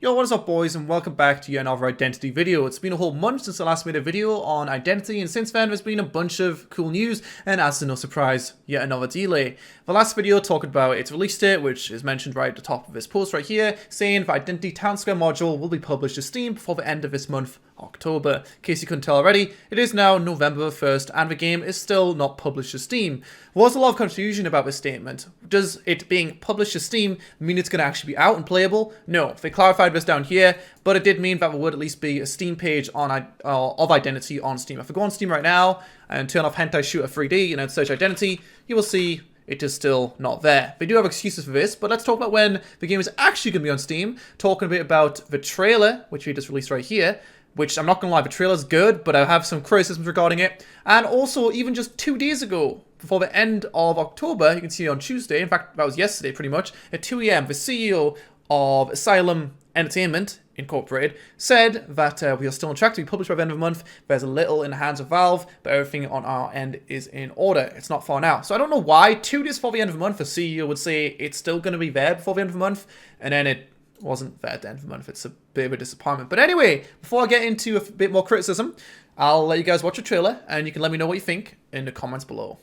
Yo, what is up boys, and welcome back to yet another identity video. It's been a whole month since I last made a video on identity, and since then there's been a bunch of cool news, and as to no surprise, yet another delay. The last video talked about its release date, which is mentioned right at the top of this post right here, saying the Identity Town Square module will be published to Steam before the end of this month, October. In case you couldn't tell already, it is now November 1st, and the game is still not published to Steam. There was a lot of confusion about this statement. Does it being published to Steam mean it's going to actually be out and playable? No, they clarified this down here, but it did mean that there would at least be a Steam page on of Identity on Steam. If I go on Steam right now and turn off Hentai Shooter 3D and then search Identity, you will see it is still not there. They do have excuses for this, but let's talk about when the game is actually going to be on Steam. Talking a bit about the trailer, which we just released right here, which I'm not going to lie, the trailer's good, but I have some criticisms regarding it. And also, even just 2 days ago, before the end of October, you can see on Tuesday, in fact, that was yesterday pretty much, at 2 AM, the CEO of Asylum Entertainment Incorporated said that we are still on track to be published by the end of the month. There's a little in the hands of Valve, but everything on our end is in order. It's not far now. So I don't know why 2 days before the end of the month, the CEO would say it's still going to be there before the end of the month, and then it wasn't there at the end of the month. It's a bit of a disappointment. But anyway, before I get into a bit more criticism, I'll let you guys watch the trailer, and you can let me know what you think in the comments below.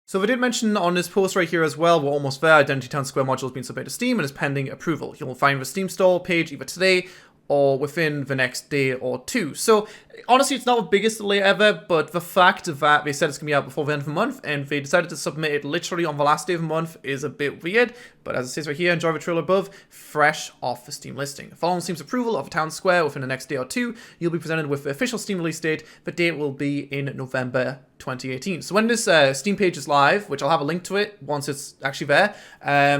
So they did mention on this post right here as well, we're almost there, Identity Town Square module has been submitted to Steam and is pending approval. You'll find the Steam store page either today or within the next day or two. So honestly, it's not the biggest delay ever, but the fact that they said it's going to be out before the end of the month and they decided to submit it literally on the last day of the month is a bit weird. But as it says right here, enjoy the trailer above, fresh off the Steam listing. Following Steam's approval of Town Square within the next day or two, you'll be presented with the official Steam release date. The date will be in November 2018. So when this Steam page is live, which I'll have a link to it once it's actually there,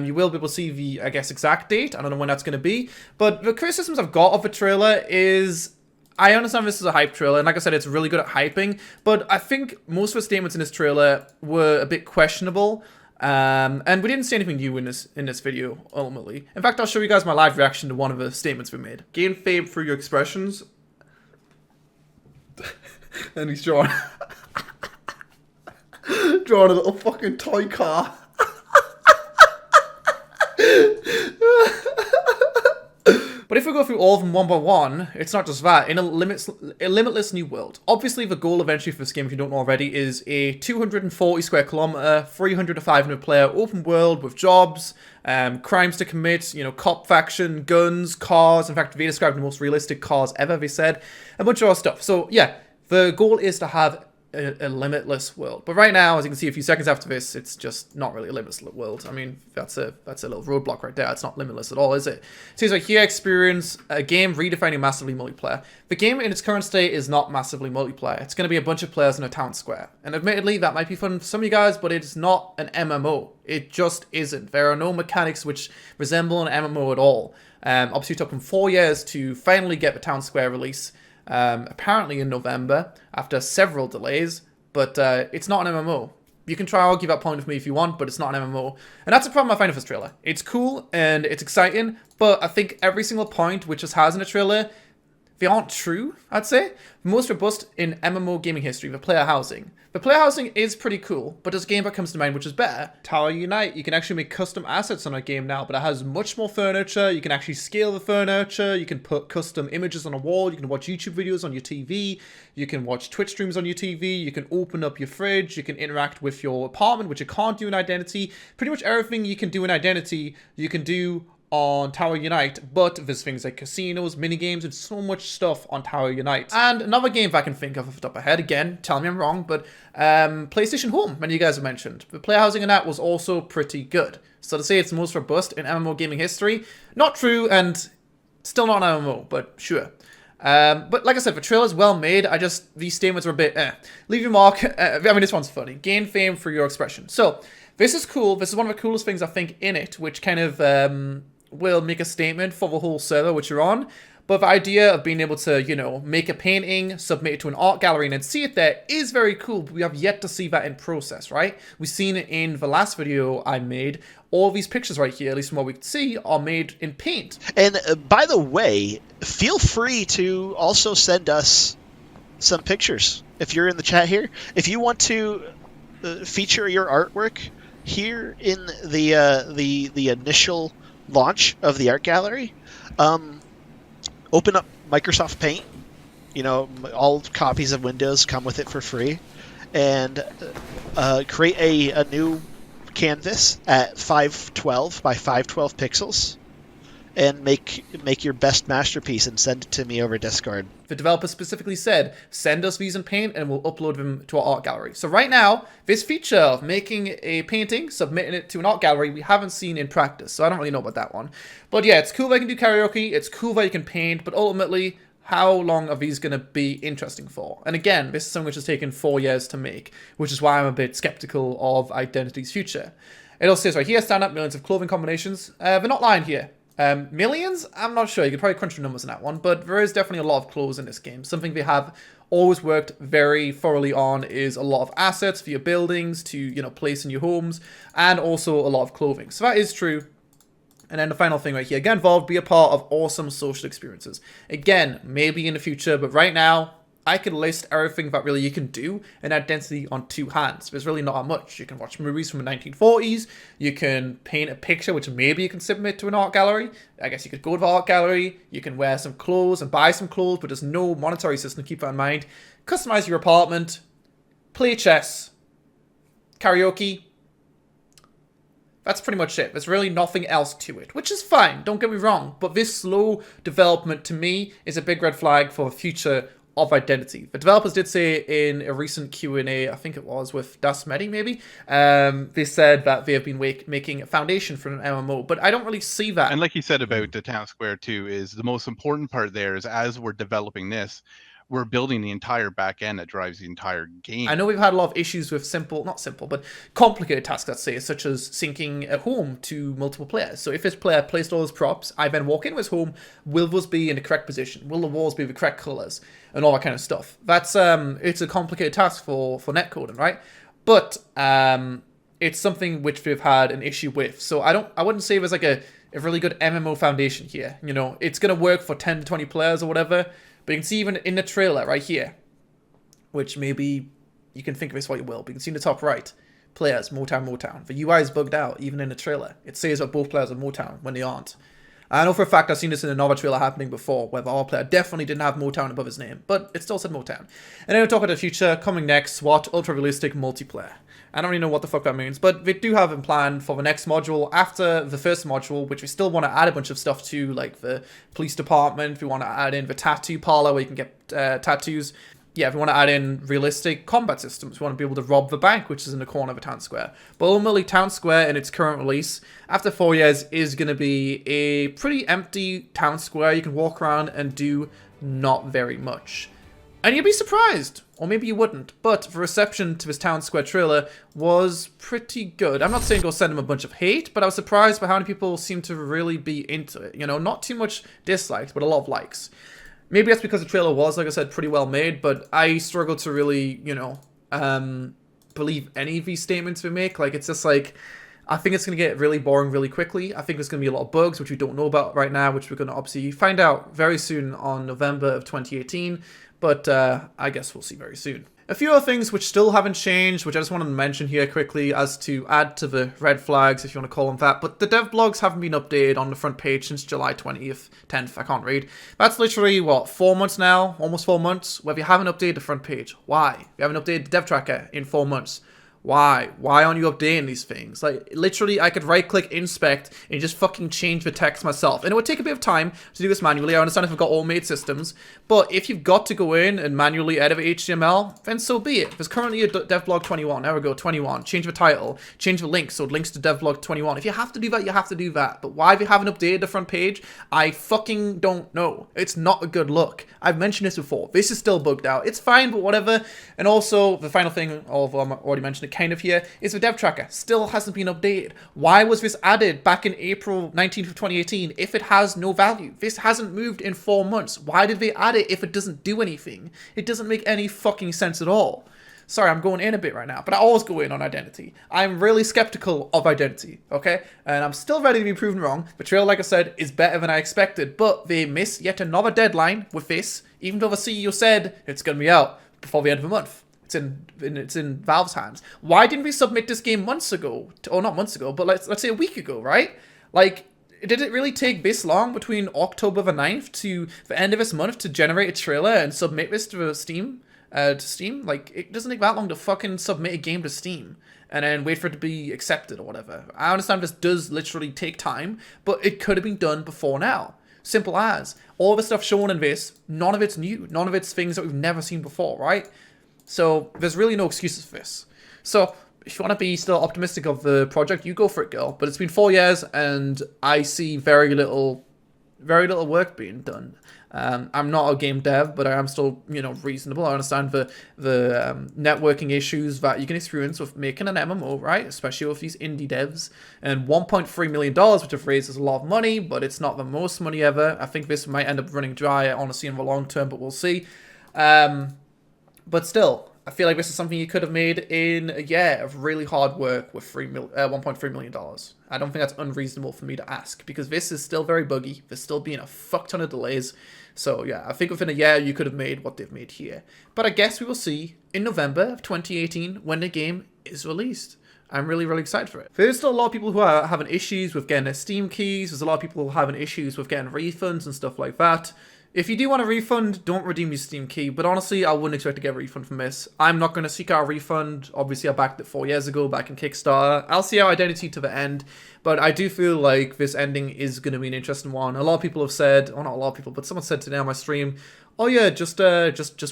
you will be able to see the, I guess, exact date. I don't know when that's going to be. But the criticisms I've got of the trailer is, I understand this is a hype trailer, and like I said, it's really good at hyping, but I think most of the statements in this trailer were a bit questionable. And we didn't see anything new in this video, ultimately. In fact, I'll show you guys my live reaction to one of the statements we made. Gain fame through your expressions. And he's drawn a little fucking toy car. But if we go through all of them one by one, it's not just that. In a limitless new world. Obviously, the goal eventually for this game, if you don't know already, is a 240 square kilometer, 300 to 500 player open world with jobs, crimes to commit, you know, cop faction, guns, cars. In fact, they described the most realistic cars ever, they said. A bunch of other stuff. So, yeah, the goal is to have a limitless world. But right now, as you can see, a few seconds after this, it's just not really a limitless world. I mean, that's a little roadblock right there. It's not limitless at all, is it? It seems like here, experience a game redefining massively multiplayer. The game in its current state is not massively multiplayer. It's going to be a bunch of players in a town square. And admittedly, that might be fun for some of you guys, but it's not an MMO. It just isn't. There are no mechanics which resemble an MMO at all. Obviously, it took them 4 years to finally get the Town Square release, apparently in November, after several delays, but it's not an MMO. You can try argue that point with me if you want, but it's not an MMO. And that's a problem I find with this trailer. It's cool and it's exciting, but I think every single point which it has in a trailer, they aren't true, I'd say. The most robust in MMO gaming history, the player housing. The player housing is pretty cool, but there's a game that comes to mind which is better. Tower Unite, you can actually make custom assets on a game now, but it has much more furniture. You can actually scale the furniture. You can put custom images on a wall. You can watch YouTube videos on your TV. You can watch Twitch streams on your TV. You can open up your fridge. You can interact with your apartment, which you can't do in Identity. Pretty much everything you can do in Identity, you can do on Tower Unite, but there's things like casinos, minigames, and so much stuff on Tower Unite. And another game that I can think of off the top of my head, again, tell me I'm wrong, but PlayStation Home, many of you guys have mentioned. The player housing in that was also pretty good. So to say it's the most robust in MMO gaming history, not true, and still not an MMO, but sure. But like I said, the trailer's well made. These statements are a bit, Leave your mark. I mean, this one's funny. Gain fame through your expression. So, this is cool. This is one of the coolest things I think in it, which kind of, will make a statement for the whole server which you're on. But the idea of being able to, you know, make a painting, submit it to an art gallery, and then see it there is very cool. But we have yet to see that in process, right? We've seen it in the last video I made. All these pictures right here, at least from what we can see, are made in paint. And by the way, feel free to also send us some pictures if you're in the chat here. If you want to feature your artwork here in the initial launch of the art gallery, open up Microsoft Paint. You know, all copies of Windows come with it for free, and create a new canvas at 512 by 512 pixels, and make your best masterpiece and send it to me over Discord. The developer specifically said, send us these in paint and we'll upload them to our art gallery. So right now, this feature of making a painting, submitting it to an art gallery, we haven't seen in practice. So I don't really know about that one. But yeah, it's cool that you can do karaoke. It's cool that you can paint. But ultimately, how long are these going to be interesting for? And again, this is something which has taken 4 years to make, which is why I'm a bit skeptical of Identity's future. It also says right here, stand up millions of clothing combinations. They're not lying here. Millions? I'm not sure. You could probably crunch the numbers on that one, but there is definitely a lot of clothes in this game. Something they have always worked very thoroughly on is a lot of assets for your buildings to, you know, place in your homes, and also a lot of clothing. So that is true. And then the final thing right here, get involved, be a part of awesome social experiences. Again, maybe in the future, but right now, I could list everything that really you can do in Identity on 2 hands. There's really not that much. You can watch movies from the 1940s. You can paint a picture, which maybe you can submit to an art gallery. I guess you could go to the art gallery. You can wear some clothes and buy some clothes, but there's no monetary system. Keep that in mind. Customize your apartment. Play chess. Karaoke. That's pretty much it. There's really nothing else to it, which is fine. Don't get me wrong. But this slow development, to me, is a big red flag for the future of Identity. The developers did say in a recent Q&A, I think it was with dasMEHDI maybe, they said that they have been making a foundation for an MMO, but I don't really see that. And like you said about the town square too, is the most important part there is as we're developing this, we're building the entire back end that drives the entire game. I know we've had a lot of issues with not simple, but complicated tasks, let's say, such as syncing a home to multiple players. So if this player placed all his props, I then walk into his home, will those be in the correct position? Will the walls be the correct colors? And all that kind of stuff. That's, it's a complicated task for netcoding, right? But it's something which we've had an issue with. So I wouldn't say there's like a really good MMO foundation here. You know, it's going to work for 10 to 20 players or whatever. But you can see even in the trailer right here, which maybe you can think of this what you will, but you can see in the top right, players, Motown, Motown. The UI is bugged out, even in the trailer. It says that both players are Motown when they aren't. I know for a fact I've seen this in another trailer happening before, where our player definitely didn't have Motown above his name, but it still said Motown. And then we talk about the future, coming next, SWAT, ultra-realistic multiplayer. I don't really know what the fuck that means, but they do have a plan for the next module after the first module, which we still want to add a bunch of stuff to, like the police department. We want to add in the tattoo parlor where you can get tattoos. Yeah, if we want to add in realistic combat systems, we want to be able to rob the bank, which is in the corner of a town square. But ultimately, town square in its current release, after 4 years, is going to be a pretty empty town square. You can walk around and do not very much. And you'd be surprised, or maybe you wouldn't, but the reception to this Town Square trailer was pretty good. I'm not saying go send him a bunch of hate, but I was surprised by how many people seem to really be into it. You know, not too much dislikes, but a lot of likes. Maybe that's because the trailer was, like I said, pretty well made, but I struggle to really, you know, believe any of these statements we make. Like, it's just like, I think it's going to get really boring really quickly. I think there's going to be a lot of bugs, which we don't know about right now, which we're going to obviously find out very soon on November of 2018. But I guess we'll see very soon. A few other things which still haven't changed, which I just wanted to mention here quickly as to add to the red flags, if you want to call them that. But the dev blogs haven't been updated on the front page since July 20th, 10th, I can't read. That's literally, what, 4 months now? Almost 4 months? Where you haven't updated the front page. Why? You haven't updated the dev tracker in 4 months. Why? Why aren't you updating these things? Like, literally, I could right-click inspect and just fucking change the text myself. And it would take a bit of time to do this manually. I understand if you've got automated systems. But if you've got to go in and manually edit the HTML, then so be it. There's currently a devblog 21. There we go, 21. Change the title. Change the link so it links to devblog 21. If you have to do that, you have to do that. But why you haven't updated the front page, I fucking don't know. It's not a good look. I've mentioned this before. This is still bugged out. It's fine, but whatever. And also, the final thing, although I already mentioned it kind of here, is the dev tracker still hasn't been updated. Why was this added back in April 19th of 2018 if it has no value? This hasn't moved in 4 months. Why did they add it if it doesn't do anything? It doesn't make any fucking sense at all. Sorry, I'm going in a bit right now, but I always go in on identity. I'm really skeptical of identity, okay? And I'm still ready to be proven wrong. The trailer, like I said, is better than I expected, but they miss yet another deadline with this, even though the CEO said it's going to be out before the end of the month. It's in Valve's hands. Why didn't we submit this game months ago? Or not months ago, but let's say a week ago, right? Like, did it really take this long between October the 9th to the end of this month to generate a trailer and submit this to Steam? Like, it doesn't take that long to fucking submit a game to Steam and then wait for it to be accepted or whatever. I understand this does literally take time, but it could have been done before now. Simple as. All the stuff shown in this, none of it's new. None of it's things that we've never seen before, right? So there's really no excuses for this. So if you want to be still optimistic of the project, you go for it, girl. But it's been 4 years and I see very little work being done. I'm not a game dev, but I am still, you know, reasonable. I understand the networking issues that you can experience with making an MMO, right? Especially with these indie devs. And $1.3 million, which I've raised, is a lot of money, but it's not the most money ever. I think this might end up running dry, honestly, in the long term, but we'll see. But still, I feel like this is something you could have made in a year of really hard work with $1.3 million. I don't think that's unreasonable for me to ask, because this is still very buggy. There's still been a fuck ton of delays. So yeah, I think within a year you could have made what they've made here. But I guess we will see in November of 2018 when the game is released. I'm really, really excited for it. There's still a lot of people who are having issues with getting their Steam keys. There's a lot of people who are having issues with getting refunds and stuff like that. If you do want a refund, don't redeem your Steam key, but honestly, I wouldn't expect to get a refund from this. I'm not going to seek out a refund. Obviously, I backed it 4 years ago, back in Kickstarter. I'll see our identity to the end, but I do feel like this ending is going to be an interesting one. A lot of people have said, or not a lot of people, but someone said today on my stream, oh yeah, just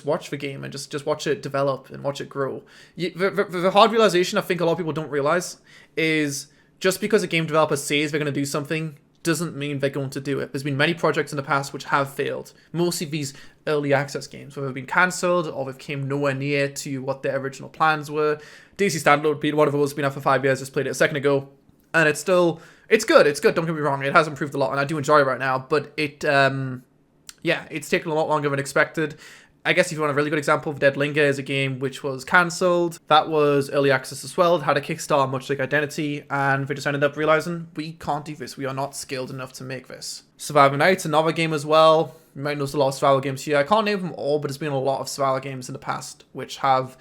watch the game and just watch it develop and watch it grow. The hard realization I think a lot of people don't realize is just because a game developer says they're going to do something doesn't mean they're going to do it. There's been many projects in the past which have failed. Mostly these early access games, whether they've been cancelled or they've came nowhere near to what their original plans were. DC Standalone being one of those, been out for 5 years, just played it a second ago, and it's good, don't get me wrong, it has improved a lot, and I do enjoy it right now, but yeah, it's taken a lot longer than expected. I guess if you want a really good example of Dead Linger is a game which was cancelled. That was early access as well. It had a Kickstarter much like Identity, and they just ended up realizing we can't do this. We are not skilled enough to make this. Survivor Knight's another game as well. You might notice a lot of survival games here. I can't name them all, but there's been a lot of survival games in the past which have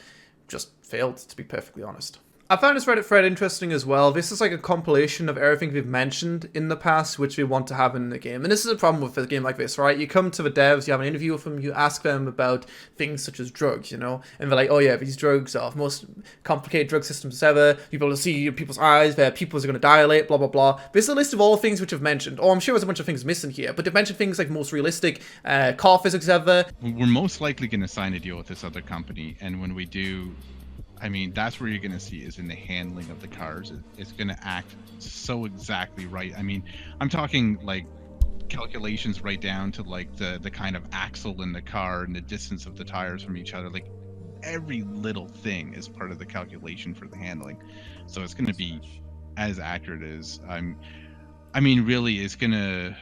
just failed, to be perfectly honest. I found this Reddit thread interesting as well. This is like a compilation of everything we've mentioned in the past which we want to have in the game. And this is a problem with a game like this, right? You come to the devs, you have an interview with them, you ask them about things such as drugs, you know? And they're like, oh yeah, these drugs are the most complicated drug systems ever. People will see people's eyes, their pupils are going to dilate, blah, blah, blah. This is a list of all the things which I've mentioned. Oh, I'm sure there's a bunch of things missing here, but they've mentioned things like most realistic car physics ever. We're most likely going to sign a deal with this other company, and when we do, I mean, that's where you're going to see is in the handling of the cars. It's going to act so exactly right. I mean, I'm talking like calculations right down to like the kind of axle in the car and the distance of the tires from each other. Like every little thing is part of the calculation for the handling. So it's going to be as accurate as really it's going to,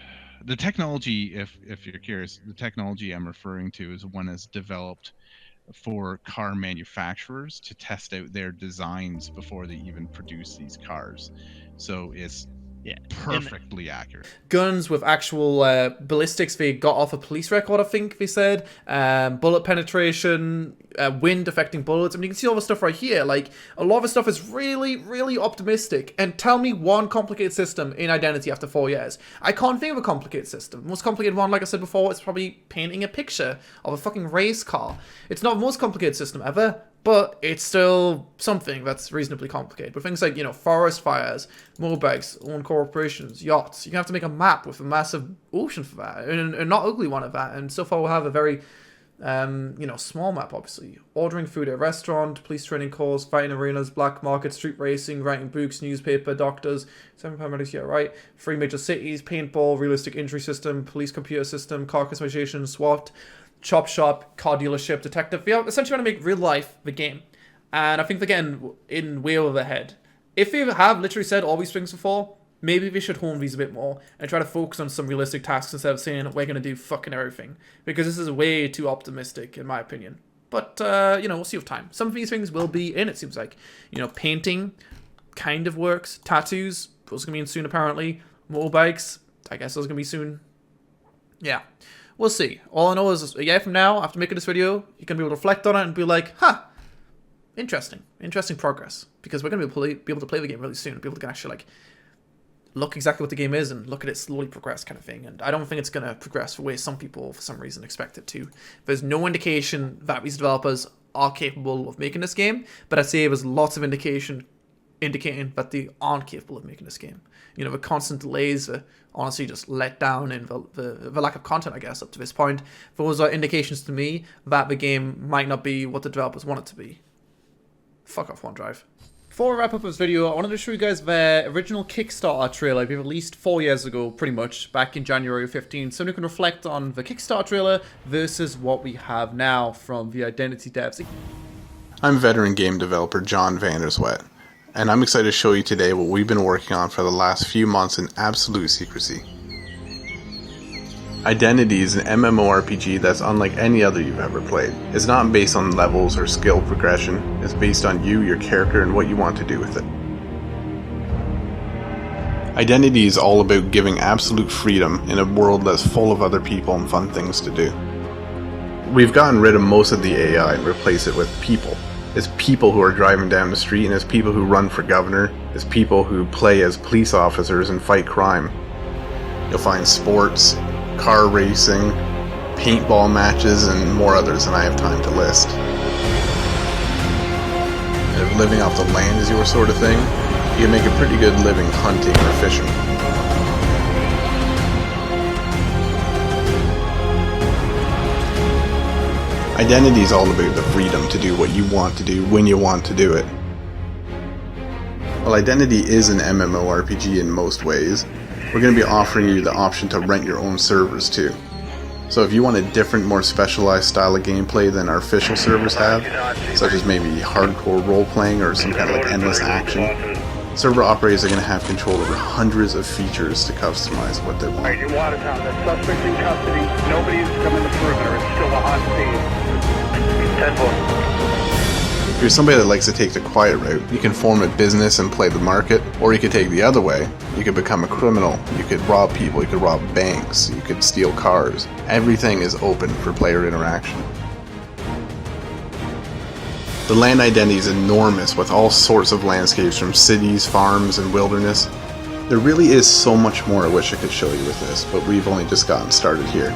the technology, if you're curious, the technology I'm referring to is one that's developed for car manufacturers to test out their designs before they even produce these cars. So it's perfectly accurate. Guns with actual ballistics they got off a police record, I think they said. Bullet penetration, wind affecting bullets. I mean, you can see all the stuff right here. Like, a lot of the stuff is really, really optimistic. And tell me one complicated system in Identity after 4 years. I can't think of a complicated system. The most complicated one, like I said before, is probably painting a picture of a fucking race car. It's not the most complicated system ever, but it's still something that's reasonably complicated. But things like, you know, forest fires, motorbikes, own corporations, yachts, you're gonna have to make a map with a massive ocean for that, and a not ugly one of that. And so far we'll have a very, you know, small map, obviously. Ordering food at a restaurant, police training calls, fighting arenas, black market, street racing, writing books, newspaper, doctors, 7 paramedics, yeah, right. 3 major cities, paintball, realistic injury system, police computer system, car customization, SWAT, chop shop, car dealership, detective. They essentially want to make real life the game. And I think they're getting in way over their head. If they have literally said all these things before, maybe they should hone these a bit more and try to focus on some realistic tasks instead of saying we're going to do fucking everything. Because this is way too optimistic, in my opinion. But, you know, we'll see with time. Some of these things will be in, it seems like. You know, painting kind of works. Tattoos, those are going to be in soon, apparently. Motorbikes, I guess those are going to be soon. Yeah. We'll see. All I know is a year from now, after making this video, you're going to be able to reflect on it and be like, huh, interesting. Interesting progress. Because we're going to be able to play the game really soon. People can actually, like, look exactly what the game is and look at it slowly progress kind of thing. And I don't think it's going to progress the way some people, for some reason, expect it to. There's no indication that these developers are capable of making this game, but I'd say there's lots of indicating that they aren't capable of making this game. You know, the constant delays honestly just let down in the lack of content, I guess, up to this point. Those are indications to me that the game might not be what the developers want it to be. Fuck off OneDrive. Before I wrap up this video, I wanted to show you guys the original Kickstarter trailer we released 4 years ago, pretty much, back in January 15, so we can reflect on the Kickstarter trailer versus what we have now from the Identity devs. I'm veteran game developer John Vanderswet, and I'm excited to show you today what we've been working on for the last few months in absolute secrecy. Identity is an MMORPG that's unlike any other you've ever played. It's not based on levels or skill progression, it's based on you, your character, and what you want to do with it. Identity is all about giving absolute freedom in a world that's full of other people and fun things to do. We've gotten rid of most of the AI and replaced it with people. It's people who are driving down the street, and it's people who run for governor. It's people who play as police officers and fight crime. You'll find sports, car racing, paintball matches, and more others than I have time to list. And if living off the land is your sort of thing, you can make a pretty good living hunting or fishing. Identity is all about the freedom to do what you want to do when you want to do it. While Identity is an MMORPG in most ways, we're going to be offering you the option to rent your own servers too. So if you want a different, more specialized style of gameplay than our official servers have, such as maybe hardcore role-playing or some kind of like endless action, server operators are going to have control over hundreds of features to customize what they want. Alright, you're Watertown. The suspect's in custody. Nobody's coming the perimeter. It's still a hot scene. 10-4. If you're somebody that likes to take the quiet route, you can form a business and play the market, or you could take the other way. You could become a criminal, you could rob people, you could rob banks, you could steal cars. Everything is open for player interaction. The land identity is enormous with all sorts of landscapes from cities, farms, and wilderness. There really is so much more I wish I could show you with this, but we've only just gotten started here.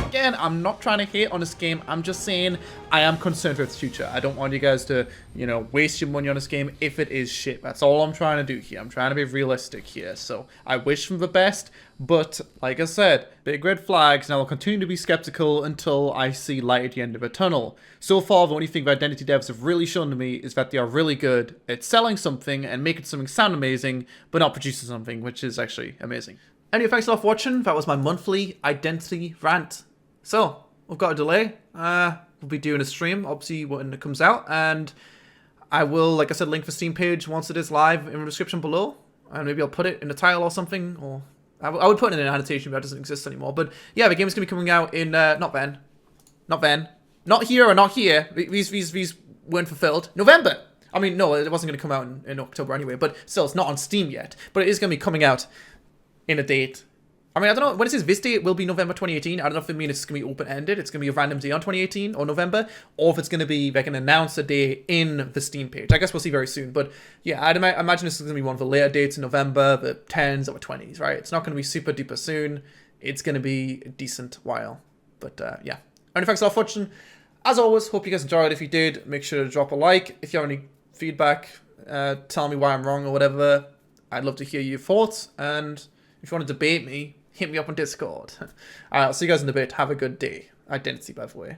Again, I'm not trying to hate on this game, I'm just saying I am concerned for its future. I don't want you guys to, you know, waste your money on this game if it is shit. That's all I'm trying to do here. I'm trying to be realistic here. So I wish for the best, but like I said, big red flags, and I will continue to be skeptical until I see light at the end of a tunnel. So far, the only thing the Identity devs have really shown to me is that they are really good at selling something and making something sound amazing, but not producing something, which is actually amazing. Anyway, thanks a lot for watching. That was my monthly identity rant. So, we've got a delay. We'll be doing a stream, obviously, when it comes out. And I will, like I said, link the Steam page once it is live in the description below. And maybe I'll put it in the title or something. Or I would put it in an annotation, but that doesn't exist anymore. But yeah, the game is going to be coming out in, not here or not here. These weren't fulfilled. November. I mean, no, it wasn't going to come out in October anyway. But still, it's not on Steam yet. But it is going to be coming out in a date. I mean, I don't know, when it says this date, it will be November 2018. I don't know if it means it's going to be open-ended, it's going to be a random day on 2018 or November, or if it's going to be, they can announce a day in the Steam page. I guess we'll see very soon, but yeah, I'd imagine this is going to be one of the later dates in November, the 10s or the 20s, right? It's not going to be super duper soon, it's going to be a decent while, but yeah. Anyway, thanks a lot for watching. As always, hope you guys enjoyed. If you did, make sure to drop a like. If you have any feedback, tell me why I'm wrong or whatever. I'd love to hear your thoughts, and if you want to debate me, hit me up on Discord. Alright, I'll see you guys in a bit. Have a good day. Identity, by the way.